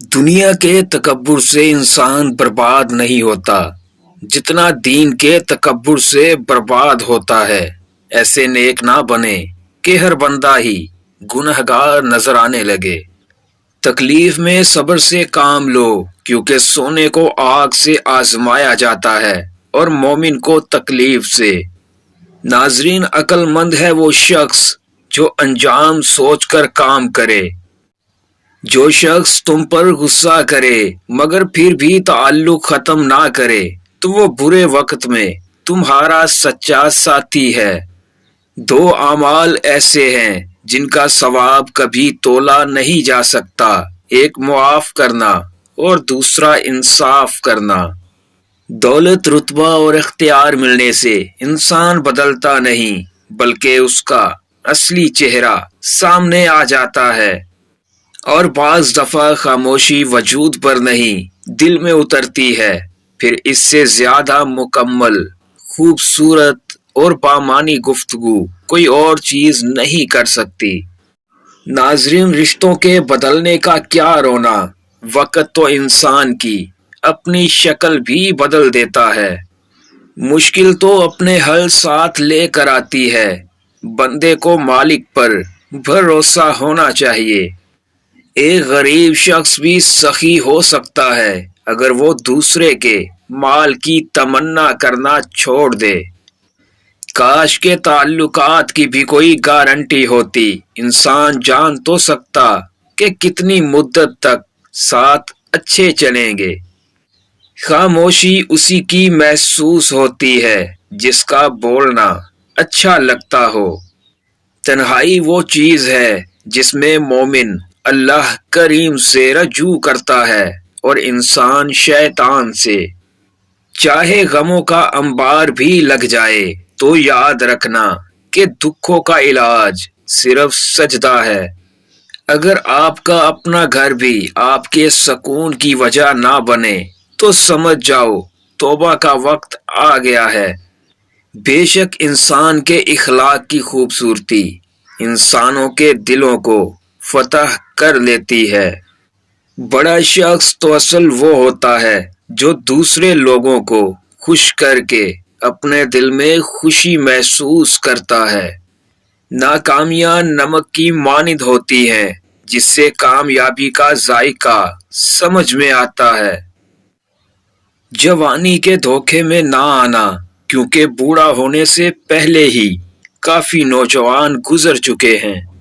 دنیا کے تکبر سے انسان برباد نہیں ہوتا جتنا دین کے تکبر سے برباد ہوتا ہے۔ ایسے نیک نہ بنے کہ ہر بندہ ہی گنہگار نظر آنے لگے۔ تکلیف میں صبر سے کام لو، کیونکہ سونے کو آگ سے آزمایا جاتا ہے اور مومن کو تکلیف سے۔ ناظرین، عقل مند ہے وہ شخص جو انجام سوچ کر کام کرے۔ جو شخص تم پر غصہ کرے مگر پھر بھی تعلق ختم نہ کرے تو وہ برے وقت میں تمہارا سچا ساتھی ہے۔ دو اعمال ایسے ہیں جن کا ثواب کبھی تولا نہیں جا سکتا، ایک معاف کرنا اور دوسرا انصاف کرنا۔ دولت، رتبہ اور اختیار ملنے سے انسان بدلتا نہیں، بلکہ اس کا اصلی چہرہ سامنے آ جاتا ہے۔ اور بعض دفعہ خاموشی وجود پر نہیں، دل میں اترتی ہے، پھر اس سے زیادہ مکمل، خوبصورت اور بامعنی گفتگو کوئی اور چیز نہیں کر سکتی۔ ناظرین، رشتوں کے بدلنے کا کیا رونا، وقت تو انسان کی اپنی شکل بھی بدل دیتا ہے۔ مشکل تو اپنے حل ساتھ لے کر آتی ہے، بندے کو مالک پر بھروسہ ہونا چاہیے۔ ایک غریب شخص بھی سخی ہو سکتا ہے اگر وہ دوسرے کے مال کی تمنا کرنا چھوڑ دے۔ کاش کے تعلقات کی بھی کوئی گارنٹی ہوتی، انسان جان تو سکتا کہ کتنی مدت تک ساتھ اچھے چلیں گے۔ خاموشی اسی کی محسوس ہوتی ہے جس کا بولنا اچھا لگتا ہو۔ تنہائی وہ چیز ہے جس میں مومن اللہ کریم سے رجوع کرتا ہے اور انسان شیطان سے۔ چاہے غموں کا انبار بھی لگ جائے تو یاد رکھنا کہ دکھوں کا علاج صرف سجدہ ہے۔ اگر آپ کا اپنا گھر بھی آپ کے سکون کی وجہ نہ بنے تو سمجھ جاؤ توبہ کا وقت آ گیا ہے۔ بے شک انسان کے اخلاق کی خوبصورتی انسانوں کے دلوں کو فتح کر لیتی ہے۔ بڑا شخص تو اصل وہ ہوتا ہے جو دوسرے لوگوں کو خوش کر کے اپنے دل میں خوشی محسوس کرتا ہے۔ ناکامیاں نمک کی مانند ہوتی ہیں جس سے کامیابی کا ذائقہ سمجھ میں آتا ہے۔ جوانی کے دھوکے میں نہ آنا، کیونکہ بوڑھا ہونے سے پہلے ہی کافی نوجوان گزر چکے ہیں۔